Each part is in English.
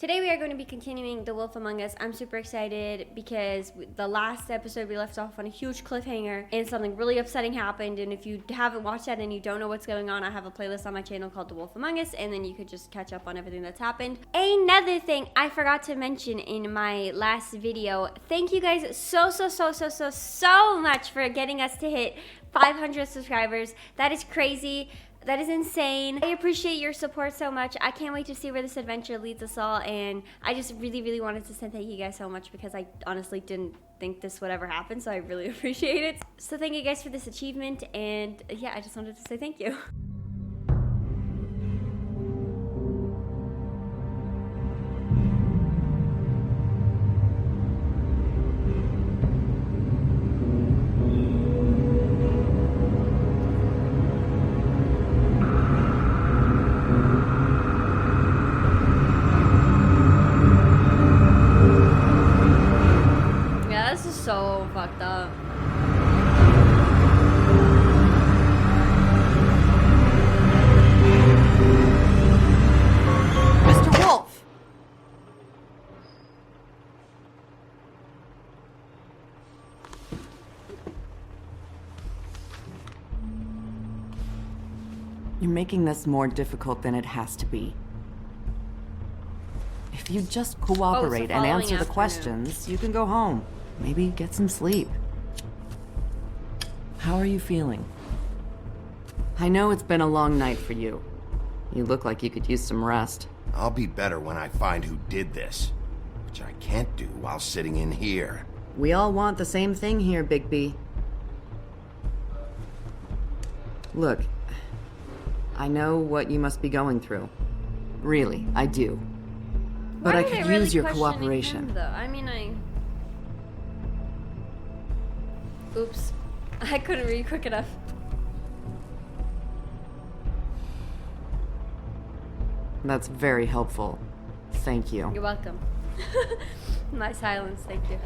Today we are going to be continuing The Wolf Among Us. I'm super excited because the last episode we left off on a huge cliffhanger and something really upsetting happened. And if you haven't watched that and you don't know what's going on, I have a playlist on my channel called The Wolf Among Us, and then you could just catch up on everything that's happened. Another thing I forgot to mention in my last video, thank you guys so much for getting us to hit 500 subscribers. That is crazy. That is insane. I appreciate your support so much. I can't wait to see where this adventure leads us all, and I just really wanted to say thank you guys so much because I honestly didn't think this would ever happen, so I really appreciate it. So thank you guys for this achievement, and yeah, I just wanted to say thank you. Yeah, this is so fucked up. Mr. Wolf! You're making this more difficult than it has to be. If you just cooperate and following answer the afternoon. questions, you can go home. Maybe get some sleep. How are you feeling? I know it's been a long night for you. You look like you could use some rest. I'll be better when I find who did this, which I can't do while sitting in here. We all want the same thing here, Bigby. Look, I know what you must be going through. Really, I do. But Why I are they could really use your questioning cooperation. him, though? I mean, Oops. I couldn't read quick enough. That's very helpful. Thank you. You're welcome. My silence, thank you.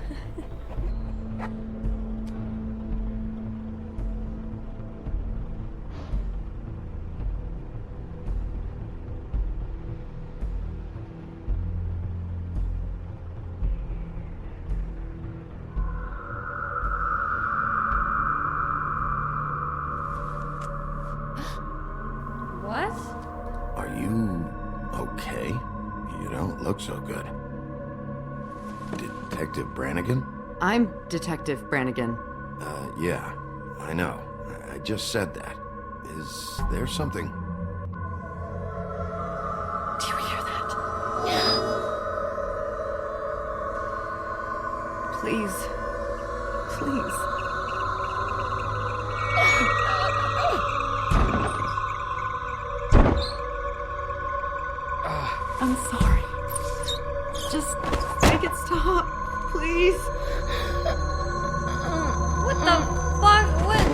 What? Are you okay? You don't look so good. Detective Brannigan? I'm Detective Brannigan. Yeah, I know. I just said that. Is there something? Do you hear that? Please. Please. I'm sorry. Just make it stop, please. What the fuck? What?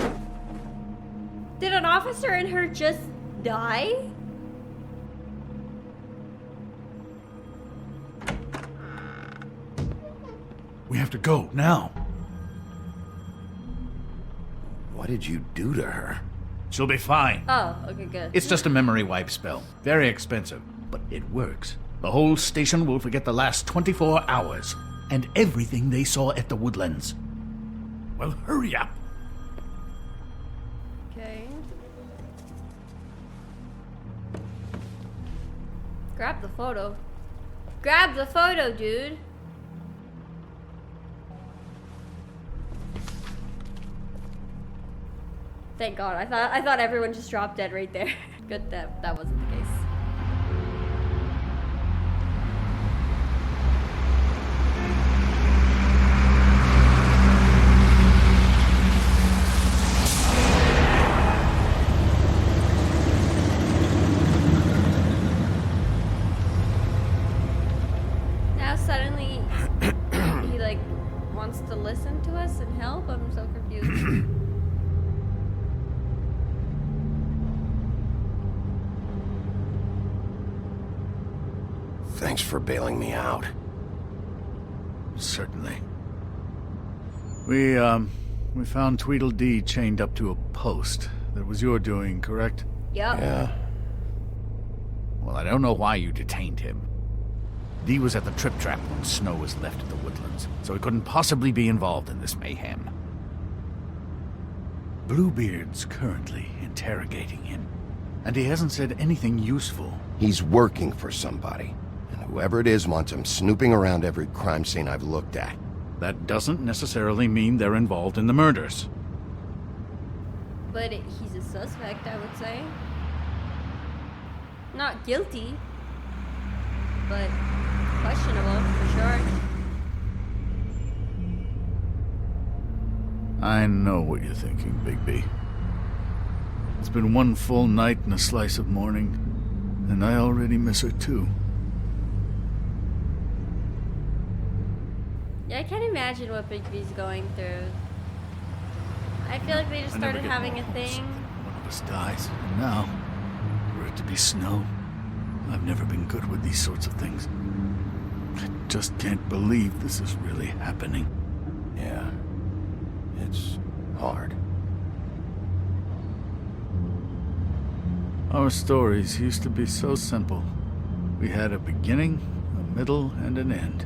Did an officer and her just die? We have to go, now. What did you do to her? She'll be fine. Oh, okay, good. It's just a memory wipe spell. Very expensive, but it works. The whole station will forget the last 24 hours and everything they saw at the Woodlands. Well, hurry up. Okay. Grab the photo. Grab the photo, dude. Thank God. I thought everyone just dropped dead right there. Good that wasn't the case. Now suddenly he like wants to listen to us and help. I'm so confused. Thanks for bailing me out. Certainly. We found Tweedledee chained up to a post. That was your doing, correct? Yep. Yeah. Well, I don't know why you detained him. Dee was at the Trip Trap when Snow was left at the Woodlands, so he couldn't possibly be involved in this mayhem. Bluebeard's currently interrogating him, and he hasn't said anything useful. He's working for somebody, and whoever it is wants him snooping around every crime scene I've looked at. That doesn't necessarily mean they're involved in the murders. But he's a suspect, I would say. Not guilty, but questionable for sure. I know what you're thinking, Bigby. It's been one full night and a slice of morning, and I already miss her too. Yeah, I can't imagine what Bigby's going through. I feel like they just I never started get having a more hopes. thing. One of us dies, and now, for it to be Snow, I've never been good with these sorts of things. I just can't believe this is really happening. Yeah. It's hard. Our stories used to be so simple. We had a beginning, a middle, and an end.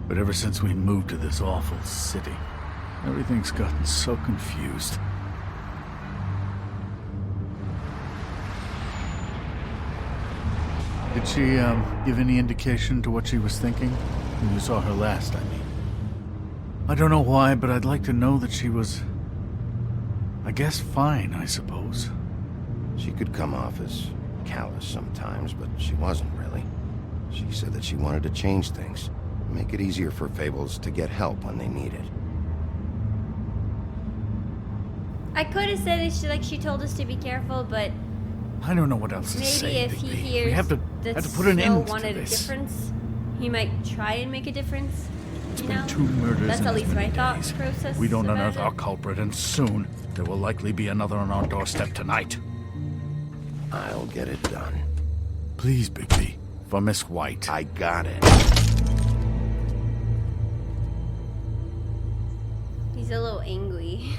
But ever since we moved to this awful city, everything's gotten so confused. Did she, give any indication to what she was thinking? When you saw her last, I mean. I don't know why, but I'd like to know that she was... I guess fine, I suppose. She could come off as callous sometimes, but she wasn't really. She said that she wanted to change things, make it easier for Fables to get help when they need it. I could have said it, she told us to be careful, but I don't know what else to maybe say, if he Bigby. hears We have to that put an Snow end to wanted a this. difference, he might try and make a difference. It's You been know? 2 murders That's in at as least many my thought days. process. We don't about unearth it. our culprit, and soon there will likely be another on our doorstep tonight. I'll get it done. Please, Bigby, for Miss White. I got it. He's a little angry.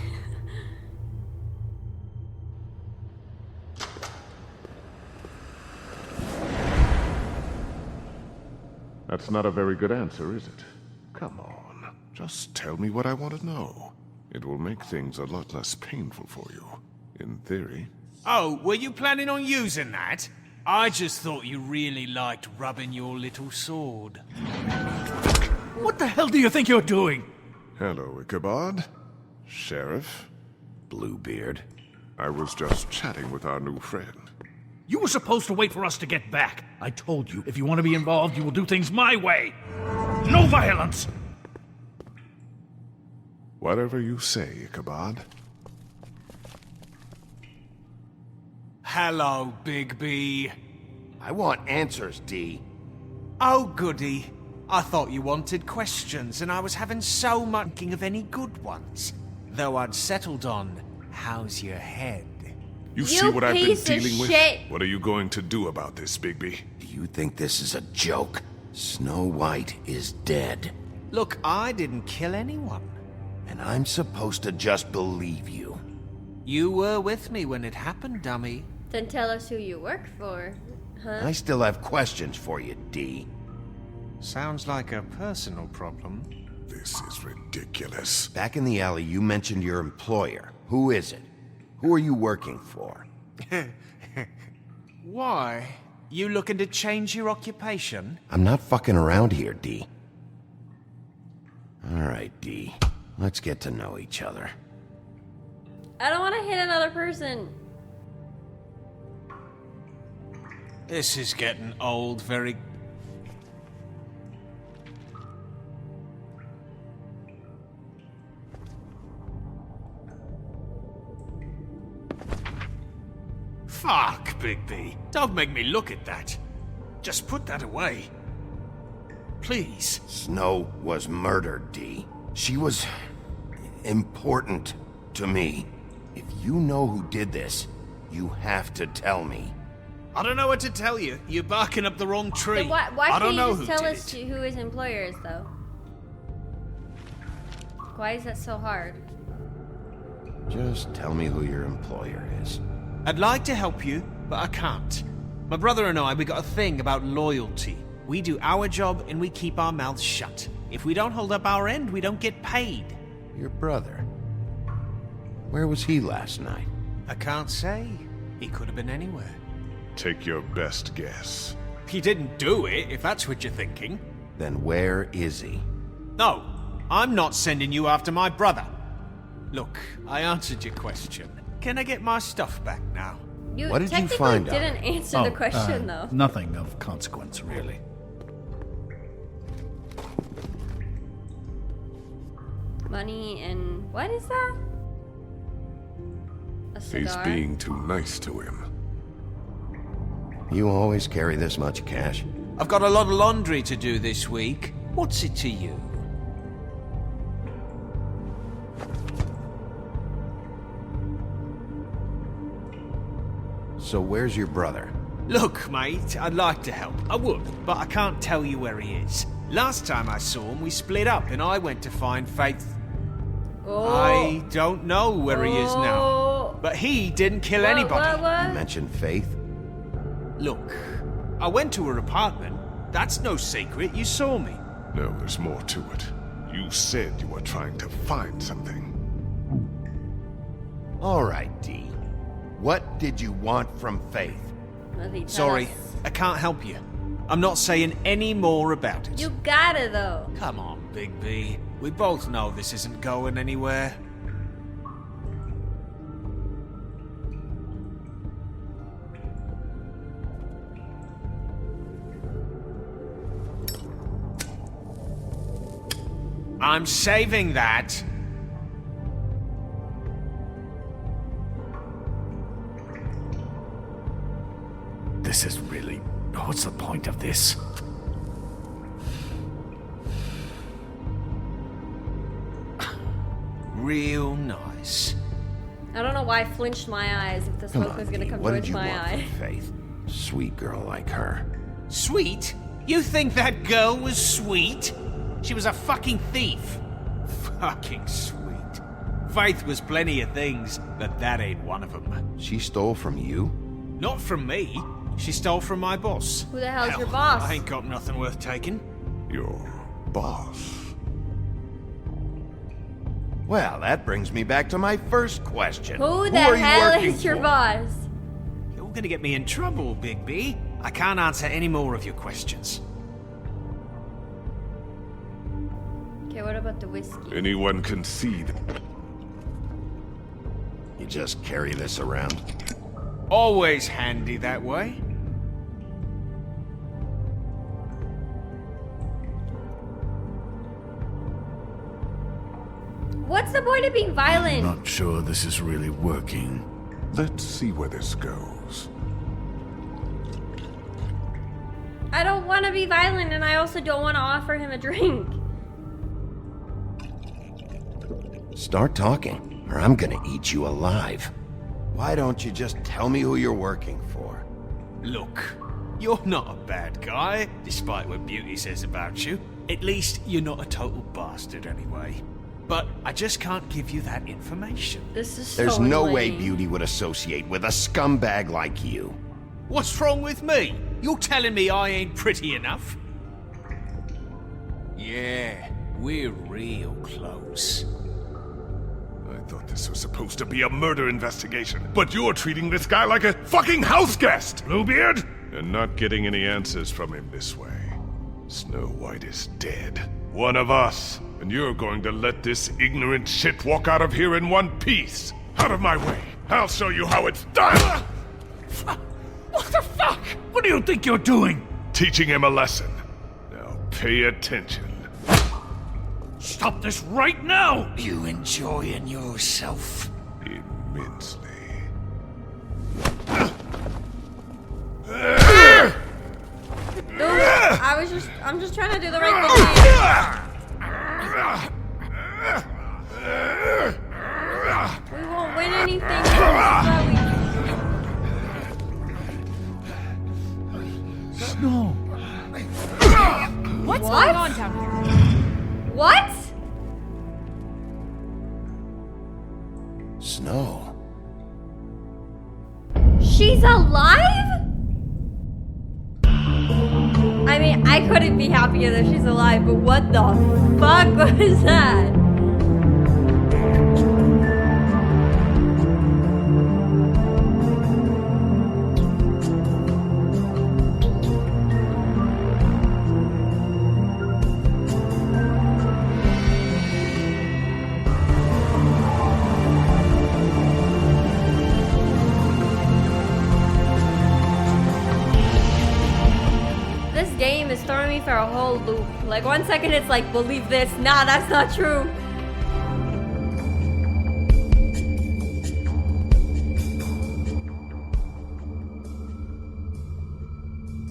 That's not a very good answer, is it? Come on, just tell me what I want to know. It will make things a lot less painful for you, in theory. Oh, were you planning on using that? I just thought you really liked rubbing your little sword. What the hell do you think you're doing? Hello, Ichabod. Sheriff. Bluebeard. I was just chatting with our new friend. You were supposed to wait for us to get back. I told you, if you want to be involved, you will do things my way. No violence! Whatever you say, Ichabod. Hello, Bigby. I want answers, Dee. Oh, goody. I thought you wanted questions, and I was having so much thinking of any good ones. Though I'd settled on, how's your head? You You see what I've been piece of dealing with? shit. What are you going to do about this, Bigby? Do you think this is a joke? Snow White is dead. Look, I didn't kill anyone. And I'm supposed to just believe you. You were with me when it happened, dummy. Then tell us who you work for, huh? I still have questions for you, Dee. Sounds like a personal problem. This is ridiculous. Back in the alley, you mentioned your employer. Who is it? Who are you working for? Why? You looking to change your occupation? I'm not fucking around here, Dee. All right, Dee. Let's get to know each other. I don't want to hit another person. This is getting old very... Fuck, Bigby. Don't make me look at that. Just put that away. Please. Snow was murdered, Dee. She was important to me. If you know who did this, you have to tell me. I don't know what to tell you. You're barking up the wrong tree. Then why I can't don't you know just who tell did us it. who his employer is, though? Why is that so hard? Just tell me who your employer is. I'd like to help you, but I can't. My brother and I, we got a thing about loyalty. We do our job and we keep our mouths shut. If we don't hold up our end, we don't get paid. Your brother. Where was he last night? I can't say. He could have been anywhere. Take your best guess. He didn't do it, if that's what you're thinking. Then where is he? No, I'm not sending you after my brother. Look, I answered your question. Can I get my stuff back now? You What did you technically find out? didn't answer the question, though. Nothing of consequence, really. Money and what is that? A He's cigar. being too nice to him. You always carry this much cash? I've got a lot of laundry to do this week. What's it to you? So where's your brother? Look, mate, I'd like to help. I would, but I can't tell you where he is. Last time I saw him, we split up and I went to find Faith. Oh. I don't know where he is now. Oh. But he didn't kill anybody. What? You mentioned Faith? Look, I went to her apartment. That's no secret. You saw me. No, there's more to it. You said you were trying to find something. All right, D. What did you want from Faith? What did he tell Sorry, us? I can't help you. I'm not saying any more about it. You gotta, though. Come on, Big B. We both know this isn't going anywhere. I'm saving that. This is really... What's the point of this? Real nice. I don't know why I flinched my eyes if the Come smoke on, was gonna D. come What did towards you my want eye. from Faith? Sweet girl like her. Sweet? You think that girl was sweet? She was a fucking thief. Fucking sweet. Faith was plenty of things, but that ain't one of them. She stole from you? Not from me. She stole from my boss. Who the hell's Hell, your boss? I ain't got nothing worth taking. Your boss. Well, that brings me back to my first question. Who the are you hell working is your for? boss? You're gonna get me in trouble, Big B. I can't answer any more of your questions. Okay, what about the whiskey? Anyone can see that. You just carry this around? Always handy that way. What's the point of being violent? Not sure this is really working. Let's see where this goes. I don't want to be violent, and I also don't want to offer him a drink. Start talking, or I'm gonna eat you alive. Why don't you just tell me who you're working for? Look, you're not a bad guy, despite what Beauty says about you. At least you're not a total bastard anyway. But I just can't give you that information. This is There's so no way lame. Beauty would associate with a scumbag like you. What's wrong with me? You're telling me I ain't pretty enough? Yeah, we're real close. I thought this was supposed to be a murder investigation, but you're treating this guy like a fucking house guest, Bluebeard! And not getting any answers from him this way. Snow White is dead. One of us. And you're going to let this ignorant shit walk out of here in one piece. Out of my way. I'll show you how it's done! What the fuck? What do you think you're doing? Teaching him a lesson. Now pay attention. Stop this right now! You enjoying yourself? Immensely. Dude, I'm just trying to do the right thing. We won't win anything. Snow. What's What? going on down here? What? Snow. She's alive? I mean, I couldn't be happier that she's alive, but what the fuck was that? This game is throwing me for a whole loop. Like 1 second it's like, believe this. Nah, that's not true.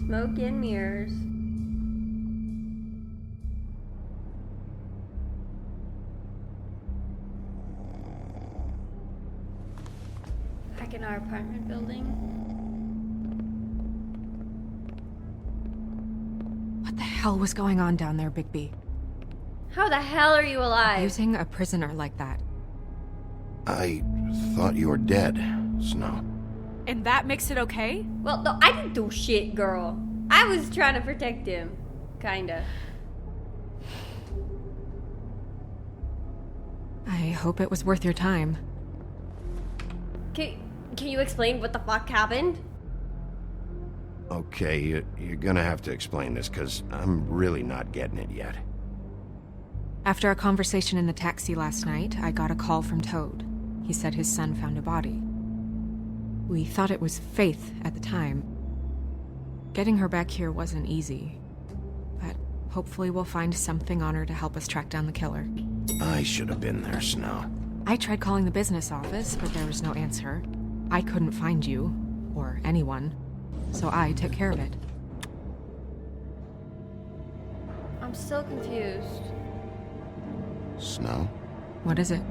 Smoke and mirrors. Back in our apartment building. What the hell was going on down there, Bigby? How the hell are you alive? Using a prisoner like that. I thought you were dead, Snow. And that makes it okay? Well, no, I didn't do shit, girl. I was trying to protect him. Kinda. I hope it was worth your time. Can you explain what the fuck happened? Okay, you're gonna have to explain this, because I'm really not getting it yet. After our conversation in the taxi last night, I got a call from Toad. He said his son found a body. We thought it was Faith at the time. Getting her back here wasn't easy, but hopefully we'll find something on her to help us track down the killer. I should have been there, Snow. I tried calling the business office, but there was no answer. I couldn't find you, or anyone, so I took care of it. I'm still confused. Snow, What is it?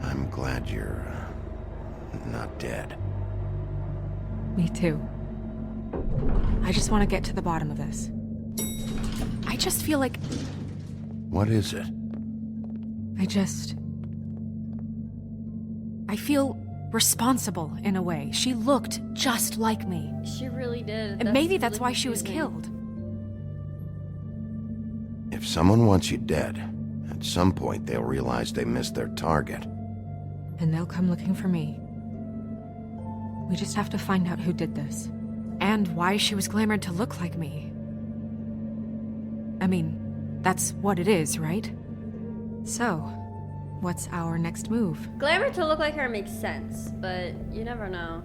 I'm glad you're not dead. Me too. I just want to get to the bottom of this. I just feel like What is it? I feel responsible in a way. She looked just like me. She really did. And maybe that's really why she was confusing. killed. If someone wants you dead, at some point they'll realize they missed their target. And they'll come looking for me. We just have to find out who did this. And why she was glamored to look like me. I mean, that's what it is, right? So, what's our next move? Glamour to look like her makes sense, but you never know.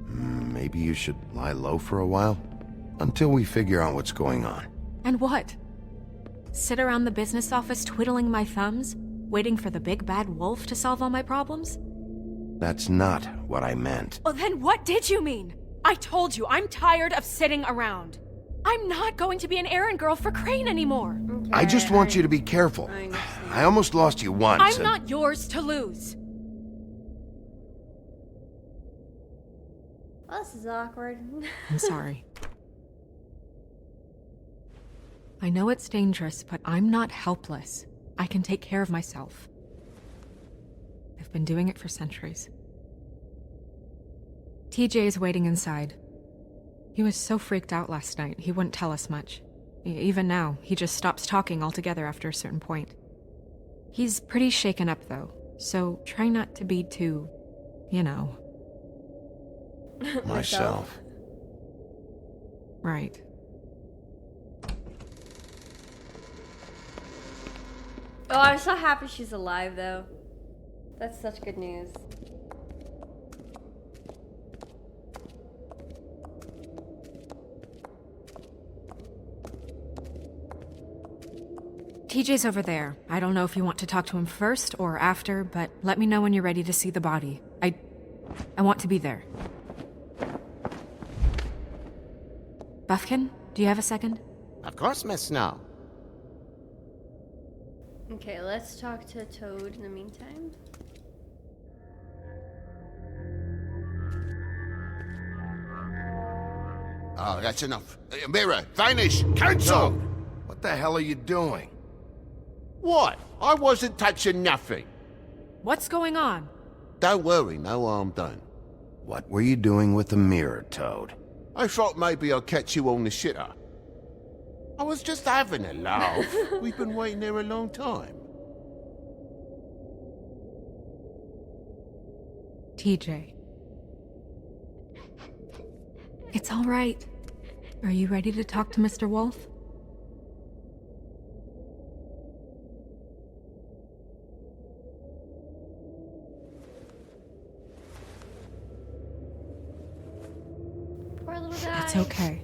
Maybe you should lie low for a while? Until we figure out what's going on. And what? Sit around the business office twiddling my thumbs, waiting for the big bad wolf to solve all my problems? That's not what I meant. Well, then what did you mean? I told you, I'm tired of sitting around. I'm not going to be an errand girl for Crane anymore. Okay, I just want you to be careful. I understand. I almost lost you once. I'm and- not yours to lose. Well, this is awkward. I'm sorry. I know it's dangerous, but I'm not helpless. I can take care of myself. I've been doing it for centuries. TJ is waiting inside. He was so freaked out last night, he wouldn't tell us much. Even now, he just stops talking altogether after a certain point. He's pretty shaken up, though, so try not to be too, you know. Myself. Right. Oh, I'm so happy she's alive, though. That's such good news. TJ's over there. I don't know if you want to talk to him first or after, but let me know when you're ready to see the body. I want to be there. Buffkin, do you have a second? Of course, Miss Snow. Okay, let's talk to Toad in the meantime. Oh, that's enough. Mirror, vanish, cancel! No. What the hell are you doing? What? I wasn't touching nothing. What's going on? Don't worry, no harm done. What were you doing with the mirror, Toad? I thought maybe I'd catch you on the shitter. I was just having a laugh. We've been waiting there a long time. TJ. It's all right. Are you ready to talk to Mr. Wolf? Poor little guy. It's okay.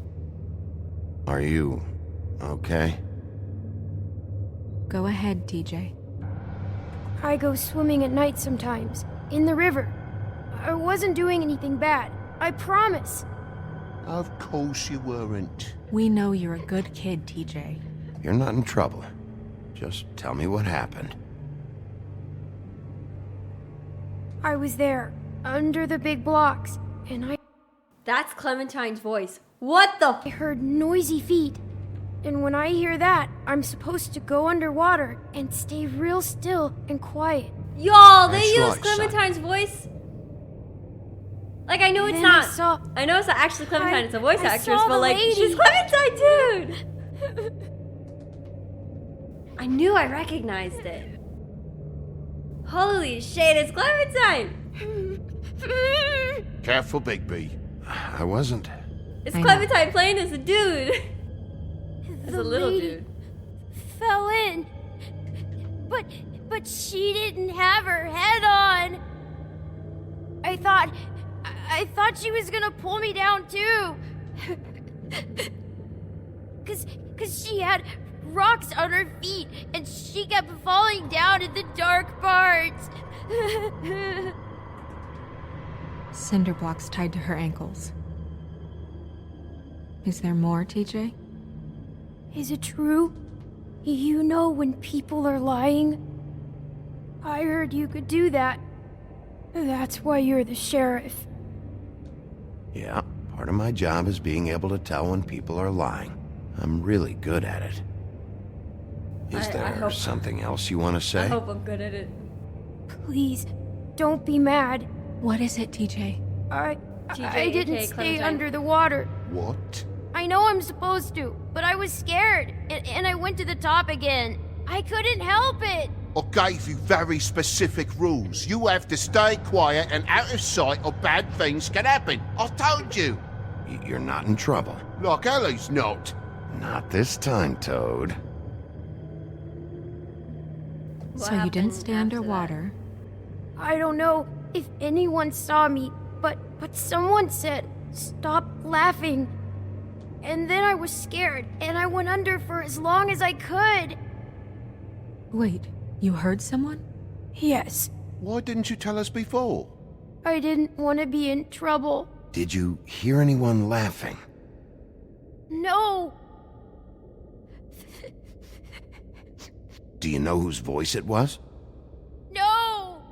Are you okay? Go ahead, TJ. I go swimming at night sometimes, in the river. I wasn't doing anything bad. I promise. Of course you weren't. We know you're a good kid, TJ. You're not in trouble. Just tell me what happened. I was there, under the big blocks, and I That's Clementine's voice. What the heard noisy feet. And when I hear that, I'm supposed to go underwater and stay real still and quiet. Y'all, they That's use right, son. Clementine's voice. Like, I know it's Then not. I saw- I know it's not actually Clementine, it's a voice I actress, saw but the like, lady. she's Clementine, dude! I knew I recognized it. Holy shit, it's Clementine! Careful, Bigby. I wasn't. It's I know. Clementine playing as a dude. As The a little lady dude. fell in. But she didn't have her head on. I thought she was gonna pull me down too. Cause she had rocks on her feet and she kept falling down in the dark parts. Cinder blocks tied to her ankles. Is there more, TJ? Is it true? You know when people are lying? I heard you could do that. That's why you're the sheriff. Yeah, part of my job is being able to tell when people are lying. I'm really good at it. Is I there hope- something else you want to I say? hope I'm good at it. Please, don't be mad. What is it, TJ? I TJ, didn't aka stay Clementine. under the water. What? I know I'm supposed to, but I was scared, and I went to the top again. I couldn't help it. I gave you very specific rules. You have to stay quiet and out of sight or bad things can happen. I told you. You're not in trouble. Like Ellie's not. Not this time, Toad. What So you didn't happened stay after underwater. I don't know if anyone saw me, but someone said, "Stop laughing." And then I was scared, and I went under for as long as I could. Wait, you heard someone? Yes, Why didn't you tell us before? I didn't want to be in trouble. Did you hear anyone laughing? No, Do you know whose voice it was? no.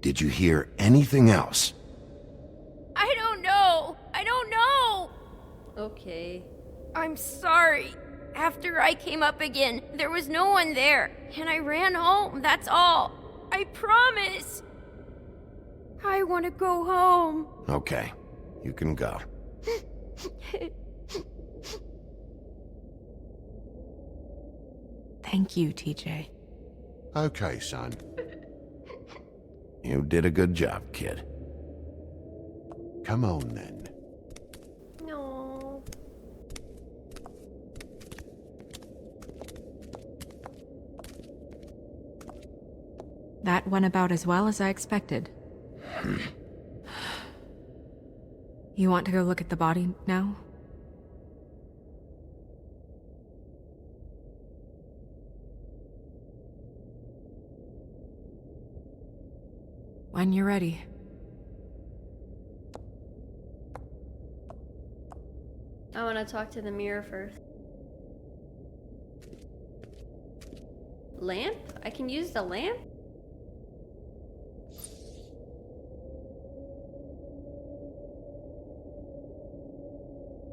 Did you hear anything else? I don't know. I don't know. that? Okay. I'm sorry. After I came up again, there was no one there, and I ran home, that's all. I promise. I want to go home. Okay, you can go. Thank you, TJ. Okay, son. You did a good job, kid. Come on then. No. That went about as well as I expected. You want to go look at the body now? When you're ready. I want to talk to the mirror first. Lamp? I can use the lamp?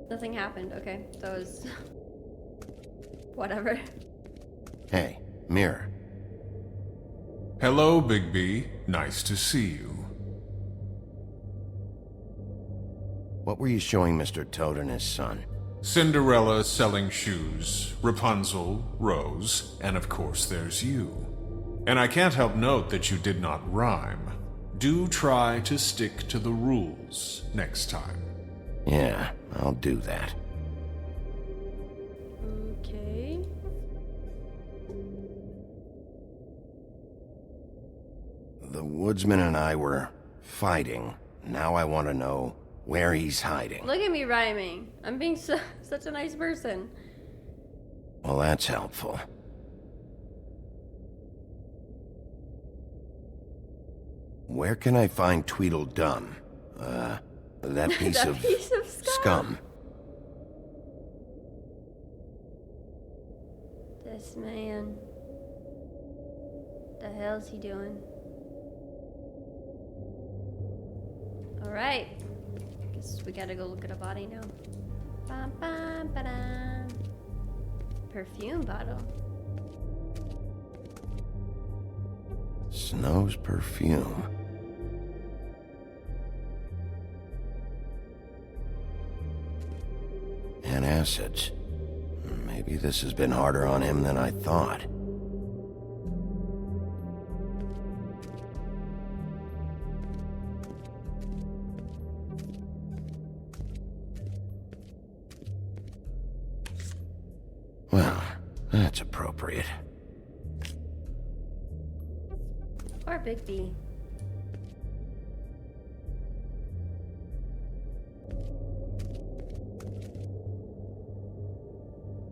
Nothing happened. Okay, that was... whatever. Hey, mirror. Hello, Bigby. Nice to see you. What were you showing Mr. Toad and his son? Cinderella selling shoes, Rapunzel, Rose, and of course there's you. And I can't help note that you did not rhyme. Do try to stick to the rules next time. Yeah, I'll do that. Okay. The woodsman and I were fighting. Now I want to know where he's hiding. Look at me rhyming. I'm being such a nice person. Well, that's helpful. Where can I find Tweedledum? That piece That of piece of scum. This man. The hell's he doing? Alright. Guess we gotta go look at a body now. Bum, bum, ba-dum. Perfume bottle. Snow's perfume. Antacids. Maybe this has been harder on him than I thought. Well, that's appropriate. Or Bigby.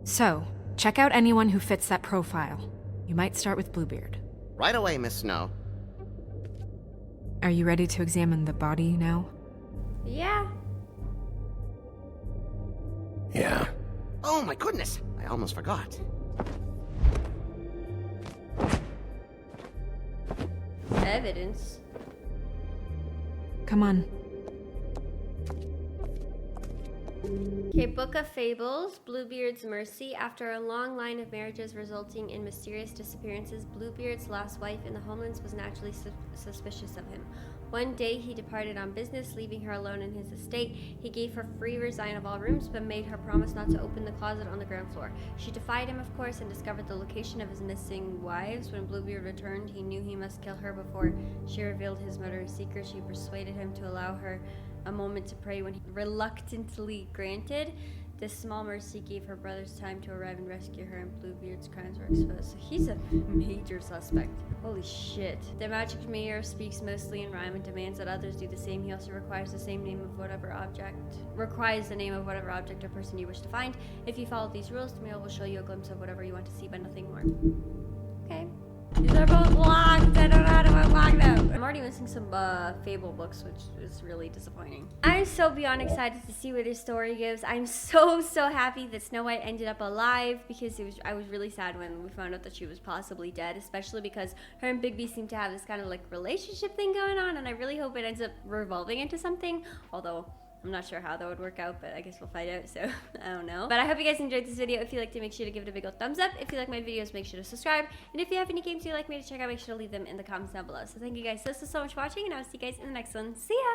So, check out anyone who fits that profile. You might start with Bluebeard. Right away, Miss Snow. Are you ready to examine the body now? Yeah. Yeah. Oh my goodness, I almost forgot. Evidence. Come on. Okay, Book of Fables, Bluebeard's Mercy. After a long line of marriages resulting in mysterious disappearances, Bluebeard's last wife in the Homelands was naturally suspicious of him. One day he departed on business, leaving her alone in his estate. He gave her free resign of all rooms, but made her promise not to open the closet on the ground floor. She defied him, of course, and discovered the location of his missing wives. When Bluebeard returned, he knew he must kill her before she revealed his murderous secret. She persuaded him to allow her a moment to pray, when he reluctantly granted. This small mercy gave her brothers time to arrive and rescue her, and Bluebeard's crimes were exposed. So he's a major suspect. Holy shit. The magic mirror speaks mostly in rhyme and demands that others do the same. He also requires the name of whatever object or person you wish to find. If you follow these rules, the mirror will show you a glimpse of whatever you want to see, but nothing more. Okay. These are both locked. I don't know how to unlock them. I'm already missing some Fable books, which is really disappointing. I'm so beyond excited to see where this story goes. I'm so happy that Snow White ended up alive, because I was really sad when we found out that she was possibly dead, especially because her and Bigby seem to have this kind of like relationship thing going on, and I really hope it ends up revolving into something, although I'm not sure how that would work out, but I guess we'll find out, so I don't know. But I hope you guys enjoyed this video. If you liked it, make sure to give it a big old thumbs up. If you like my videos, make sure to subscribe. And if you have any games you'd like me to check out, make sure to leave them in the comments down below. So thank you guys so much for watching, and I'll see you guys in the next one. See ya!